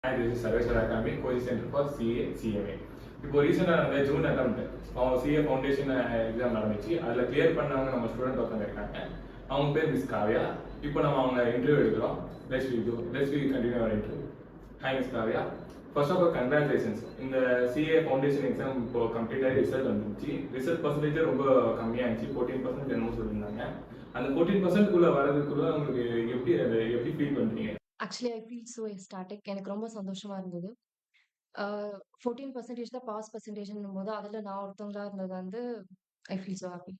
Hi, this is Sarveshwar Academy, coaching center for CA, CMA. இப்போ ரீசெண்டாக நடந்த June attempt அவங்க சிஏ ஃபவுண்டேஷன் எக்ஸாம் நடந்துச்சு. அதில் கிளியர் பண்ணவங்க நம்ம ஸ்டூடெண்ட் ஒருத்தவங்க இருக்காங்க. அவங்க பேர் மிஸ் காவ்யா. இப்போ நம்ம அவங்க இன்டர்வியூ எடுக்கிறோம். Let's we continue our interview. Hi miss Kavya. First of all congratulations. இந்த சிஏ ஃபவுண்டேஷன் எக்ஸாம் இப்போ கம்ப்ளீட்டாக ரிசல்ட் வந்துருச்சு. ரிசல்ட் பர்சன்டேஜ் ரொம்ப கம்மியாக இருந்துச்சு. 14% என்னமோ சொல்லியிருந்தாங்க. அந்த 14%குள்ளே வரதுக்குள்ள உங்களுக்கு எப்படி ஃபீல் பண்ணுறீங்க? Actually I feel so ecstatic. எனக்கு ரொம்ப சந்தோஷமா இருந்தது. 14% தான் பாஸ் பெர்சன்டேஜ்ன்னும்போது, அதுல நான் ஒருத்தவங்களா இருந்தது வந்து ஐ ஃபீல் ஸோ ஹாப்பி.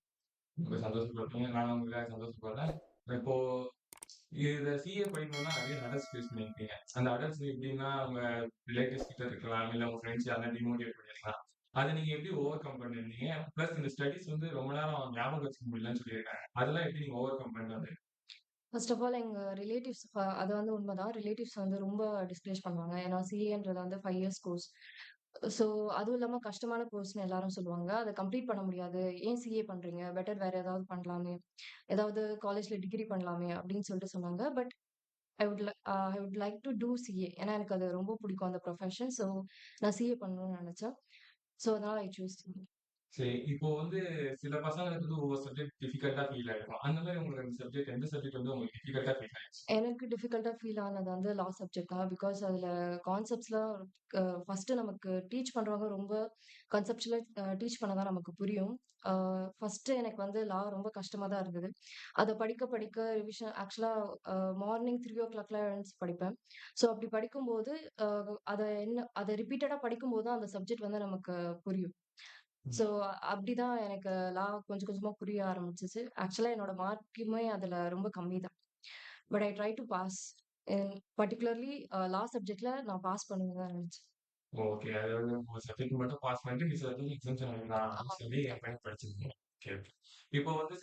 ரொம்ப சந்தோஷப்படுறீங்க. நானும் உங்களுக்காக சந்தோஷப்படுறேன். இப்போ இத சிஏ படிக்கணும்னா நெறைய ஹர்டல்ஸ் ஃபேஸ் பண்ணியிருப்பீங்க. அந்த ஹர்டல்ஸ் எப்படின்னா, உங்க ரிலேட்டிவ்ஸ் கிட்ட இருக்கலாம், இல்ல உங்க ஃப்ரெண்ட்ஸ் யாருனா டிமோட்டிவேட் பண்ணியிருக்கலாம். அத நீங்க எப்படி ஓவர் கம் பண்ணிருந்தீங்க? பிளஸ் இந்த ஸ்டடீஸ் வந்து ரொம்ப நேரம் ஞாபகம் வச்சுக்க முடியலன்னு சொல்லியிருக்காங்க. அதெல்லாம் எப்படி நீங்க ஓவர் கம் பண்ணிட்டு வந்தீங்க? ஃபர்ஸ்ட் ஆஃப் ஆல் எங்க ரிலேட்டிவ்ஸ் அது வந்து உண்மதான். ரிலேட்டிவ்ஸ் வந்து ரொம்ப டிஸ்கரேஜ் பண்ணுவாங்க. ஏன்னா சிஏன்றது வந்து 5 இயர்ஸ் கோர்ஸ். ஸோ அதுவும் இல்லாம கஷ்டமான கோர்ஸ்ன்னு எல்லாரும் சொல்லுவாங்க. அத கம்ப்ளீட் பண்ண முடியாது. ஏன் சிஏ பண்றீங்க? பெட்டர் வேற ஏதாவது பண்ணலாமே! ஏதாவது காலேஜ்ல டிகிரி பண்ணலாமே! அப்படின்னு சொல்லிட்டு சொன்னாங்க. But I would like to do CA. ஏன்னா எனக்கு அது ரொம்ப பிடிக்கும் அந்த ப்ரொஃபஷன். ஸோ நான் சிஏ பண்ணணும்னு நெனச்சேன். ஸோ அதனால ஐ சூஸ் சிஏ. சரி. இப்போ வந்து சில பசங்களுக்கு வந்து ஒவ்வொரு சப்ஜெக்ட் டிஃபிகல்ட்டா ஃபீல் ஆயிருக்கும். அந்த மாரி உங்களுக்கு அந்த சப்ஜெக்ட் எந்த சப்ஜெக்ட் வந்து உங்களுக்கு டிஃபிகல்ட்டா ஃபீல் ஆயிருச்சு? எனக்கு டிஃபிகல்ட்டா ஃபீல் ஆனது வந்து லா சப்ஜெக்ட் தான். பிகாஸ் அதுல கான்செப்ட்ஸ்லாம் ஃபர்ஸ்ட்டு நமக்கு டீச் பண்றவங்க ரொம்ப கான்செப்சுவலா டீச் பண்ண தான் நமக்கு புரியும். அ ஃபர்ஸ்ட்டு எனக்கு வந்து லா ரொம்ப கஷ்டமா தான் இருந்தது. அத படிக்க படிக்க ரிவிஷன் ஆக்சுவலா மார்னிங் 3:00லாம் எழுந்துச்சு படிப்பேன். ஸோ அப்படி படிக்கும்போது அ அத ரிப்பீட்டடா படிக்கும்போது தான் அந்த சப்ஜெக்ட் வந்து நமக்கு புரியும். ஸோ அப்படிதான் எனக்கு லா கொஞ்சம் கொஞ்சமா புரிய ஆரம்பிச்சுச்சு. ஆக்சுவலா என்னோட மார்க்குமே அதுல ரொம்ப கம்மி தான். But I try to pass. Particularly law சப்ஜெக்ட்ல நான் பாஸ் பண்ணுவேன்னு தான் நெனச்சேன். ஓகே. அதாவது ஒரு சப்ஜெக்ட் மட்டும் பாஸ் பண்ணிட்டு மிச்ச சப்ஜெக்ட் எக்ஸாம்ஷன் எழுதலாம்னு சொல்லி ஆமா. எப்பயும் படிச்சிருக்கீங்க. Okay, okay. இப்போ வந்து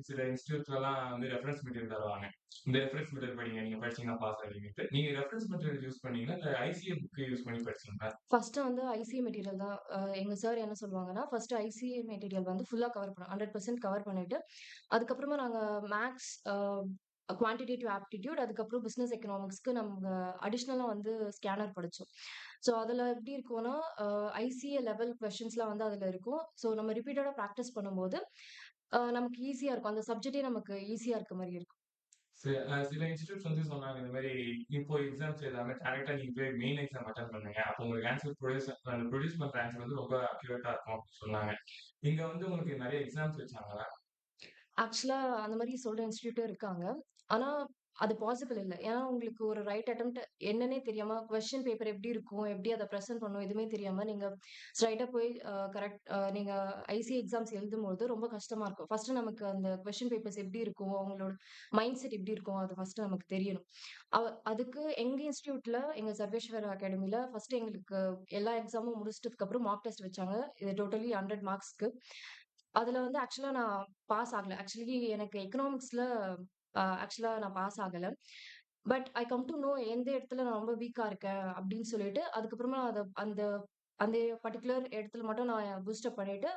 சில இன்ஸ்டிடியூட்லலாம் வந்து ரெஃபரன்ஸ் மெட்டீரியல் தருவாங்க. இந்த ரெஃபரன்ஸ் மெட்டீரியல் படிங்க. நீங்க படிச்சீங்கன்னா பாஸ் ஆவீங்கன்ட்டு. நீங்க ரெஃபரன்ஸ் மெட்டீரியல் யூஸ் பண்ணீங்களா? இல்ல ஐசிஏ புக் யூஸ் பண்ணி படிச்சீங்களா? ஃபர்ஸ்ட்டு வந்து ஐசிஏ மெட்டீரியல் தான். எங்க சார் என்ன சொல்லுவாங்கன்னா, ஃபர்ஸ்ட்டு ஐசிஏ மெட்டீரியல் வந்து ஃபுல்லா கவர் பண்ணணும். 100% கவர் பண்ணிட்டு, அதுக்கப்புறமா நாங்க மேத்ஸ், குவான்டிடேட்டிவ் ஆப்டிட்யூட், அதுக்கப்புறம் பிசினஸ் எக்கனாமிக்ஸ்க்கு நம்ம அடிஷனலா வந்து ஸ்கேனர் படிச்சோம். ஸோ அதுல எப்படி இருக்கும்னா, ஐசிஏ லெவல் கொஸ்டின்ஸ்லாம் வந்து அதுல இருக்கும். ஸோ நம்ம ரிப்பீட்டடா பிராக்டிஸ் பண்ணும்போது, நமக்கு ஈஸியா இருக்கும். அந்த சப்ஜெக்ட்டே நமக்கு ஈஸியா இருக்க மாரி இருக்கும். சில இன்ஸ்டிடியூட்ஸ் வந்து சொன்னாங்க இந்த மாரி இப்போ எக்ஸாம்ஸ் எழுதாம டைரக்ட்டா நீங்க போய் மெயின் எக்ஸாம் அட்டெண்ட் பண்ணுங்க. அப்போ உங்களுக்கு ஆன்சர் ப்ரொடியூஸ் பண்ற ஆன்சர் வந்து ரொம்ப அக்யூரேட்டா இருக்கும் அப்படின்னு சொன்னாங்க. இங்க வந்து உங்களுக்கு நெறைய எக்ஸாம்ஸ் வச்சாங்களா? ஆக்சுவலா அந்த மாரி சொல்ற இன்ஸ்டிடியூட்டும் இருக்காங்க. ஆனா, அது பாசிபிள் இல்ல. ஏன்னா, உங்களுக்கு ஒரு ரைட் அட்டெம்ப்ட் என்னன்னே தெரியாம, கொஸ்டின் பேப்பர் எப்படி இருக்கும்? எப்படி அத பிரசன்ட் பண்ணணும்? எதுவுமே தெரியாம நீங்க ஸ்ட்ரெய்ட்டா போய் நீங்க ஐசிஏ எக்ஸாம்ஸ் எழுதும்போது ரொம்ப கஷ்டமா இருக்கும். ஃபர்ஸ்ட்டு நமக்கு அந்த கொஸ்டின் பேப்பர்ஸ் எப்படி இருக்கும்? அவங்களோட மைண்ட் செட் எப்படி இருக்கும்? அது ஃபர்ஸ்ட்டு நமக்கு தெரியணும். அதுக்கு எங்க இன்ஸ்டிடியூட்ல, எங்க சர்வேஸ்வர அகாடமில ஃபர்ஸ்ட்டு எங்களுக்கு எல்லா எக்ஸாமும் முடிச்சிட்டதுக்கப்புறம் மார்க் டெஸ்ட் வச்சாங்க. இது டோட்டலி 100 மார்க்ஸ்க்கு. அதுல வந்து ஆக்சுவலா நான் பாஸ் ஆகல. ஆக்சுவலி எனக்கு எக்கனாமிக்ஸ்ல ஆக்சுவலா நான் பாஸ் ஆகல. But I come to know எந்த இடத்துல நான் ரொம்ப வீக்கா இருக்கேன் அப்படின்னு சொல்லிட்டு, அதுக்கப்புறமா அந்த அந்த பர்ட்டிகுலர் இடத்துல மட்டும் நான் பூஸ்ட் அப் பண்ணிட்டு,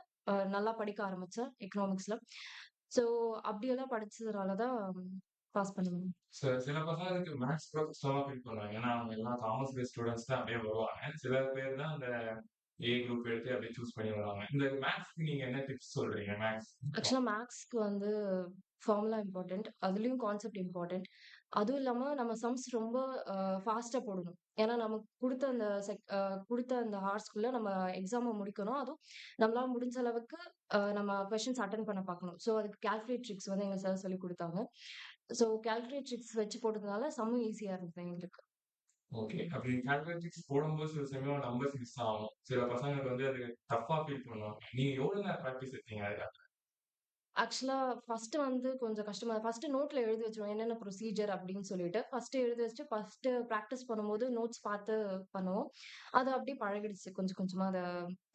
நல்லா படிக்க ஆரம்பிச்சேன் எக்கனாமிக்ஸ்ல. ஸோ அப்படியெல்லாம் படிச்சதுனால தான் பாஸ் பண்ண முடியும். சில பசங்களுக்கு மேத்ஸ் கூட கஷ்டமா ஃபீல் பண்ணுவாங்க. ஏன்னா, அவங்க எல்லாம் காமர்ஸ் பேஸ்ட் ஸ்டூடண்ட்ஸ் தான் அப்படியே வருவாங்க. சில பேர் தான் அந்த ஏ குரூப் எடுத்து அப்படியே சூஸ் பண்ணி வருவாங்க. இந்த மேத்ஸ்க்கு நீங்க என்ன டிப்ஸ் சொல்றீங்க? மேத்ஸ் ஆக்சுவலா மேத்ஸ்க்கு வந்து ஃபார்முலா இம்பார்ட்டன்ட். அதுலயும் கான்செப்ட் இம்பார்ட்டன்ட். அதுவும் இல்லாம நம்ம சம்ஸ் ரொம்ப ஃபாஸ்ட்டா போடணும். ஏன்னா நமக்கு குடுத்த அந்த ஹார்ஸ்க்குள்ள நம்ம எக்ஸாம முடிக்கணும். அதுவும் நம்மளால முடிஞ்ச அளவுக்கு நம்ம கொஸ்டின்ஸ் அட்டெண்ட் பண்ண பார்க்கணும். ஸோ அதுக்கு கால்குலேட் ட்ரிக்ஸ் வந்து எங்க சார் சொல்லிக் குடுத்தாங்க. ஸோ கால்குலேட் ட்ரிக்ஸ் வச்சு போட்டதுனால சம்மும் ஈஸியா இருந்தது எங்களுக்கு. ஓகே. அப்படி கால்குலேட்டிக்ஸ் போடும்போது சில சமயம் நம்பர்ஸ் மிஸ் ஆகும். சில பசங்களுக்கு வந்து அது டஃப்பா ஃபீல் பண்ணுவாங்க. நீங்க எவ்வளவு நேரம் பிராக்டிஸ் எடுத்தீங்க அதுல? ஆக்சுவலா ஃபர்ஸ்ட்டு வந்து கொஞ்சம் கஷ்டமா ஃபர்ஸ்ட்டு நோட்ல எழுதி வச்சுருவோம். என்னென்ன ப்ரொசீஜர் அப்படின்னு சொல்லிட்டு. ஃபர்ஸ்ட்டு எழுதி வச்சுட்டு, ஃபர்ஸ்ட்டு பிராக்டிஸ் பண்ணும்போது நோட்ஸ் பார்த்து பண்ணுவோம். அது அப்படியே பழகிடுச்சு. கொஞ்சம் கொஞ்சமா அத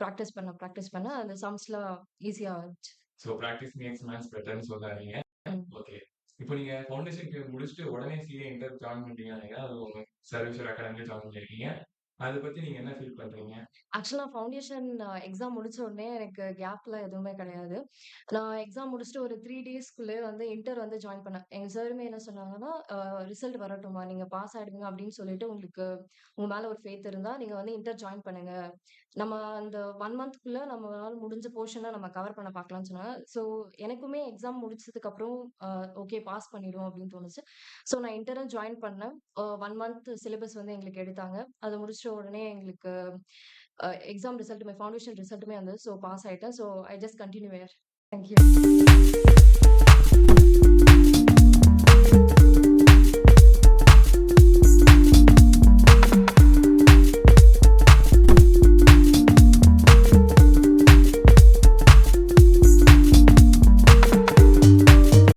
பிராக்டிஸ் பண்ண அந்த சம்ஸ்லாம் ஈஸியா வந்துச்சு. ஸோ பிராக்டிஸ் மேக்ஸ் மேத்ஸ் பெட்டர்ன்னு சொல்ல வர்றீங்க. ம். ஓகே. இப்போ நீங்க ஃபவுண்டேஷன் முடிச்சுட்டு உடனே சிஏ இன்டர் ஜாயின் பண்ணிட்டீங்கன்னு நினைக்கிறேன். அது உங்க சர்வீஸ்வர அகாடமில ஜாயின் பண்ணியிருக்கீங்க. அத பத்தி நீங்க என்ன ஃபீல் பண்றீங்க? ஆக்சுவலா ஃபவுண்டேஷன் எக்ஸாம் முடிச்ச உடனே எனக்கு கேப்லாம் எதுவுமே கிடையாது. நான் எக்ஸாம் முடிச்சுட்டு ஒரு 3 டேஸ்க்குள்ளயே வந்து இன்டர் வந்து ஜாயின் பண்ணேன். எங்க சாருமே என்ன சொன்னாங்கன்னா, ரிசல்ட் வரட்டும்மா, நீங்க பாஸ் ஆயிடுவீங்க அப்படின்னு சொல்லிட்டு உங்களுக்கு உங்க மேல ஒரு ஃபெய்த் இருந்தா, நீங்க வந்து இன்டர் ஜாயின் பண்ணுங்க. நம்ம அந்த 1 மந்த்க்குள்ள நம்மளால முடிஞ்ச போர்ஷன நம்ம கவர் பண்ண பார்க்கலாம்னு சொன்னாங்க. ஸோ எனக்குமே எக்ஸாம் முடிச்சதுக்கப்புறம் ஓகே பாஸ் பண்ணிடுவோம் அப்படின்னு தோணுச்சு. ஸோ நான் இன்டரும் ஜாயின் பண்ணேன். 1 மந்த் சிலபஸ் வந்து எங்களுக்கு எடுத்தாங்க. அது முடிச்ச உடனே எங்களுக்கு எக்ஸாம் ரிசல்ட்டுமே ஃபவுண்டேஷன் ரிசல்ட்டுமே வந்தது. ஸோ பாஸ் ஆயிட்டேன். So I just continue here. Thank you.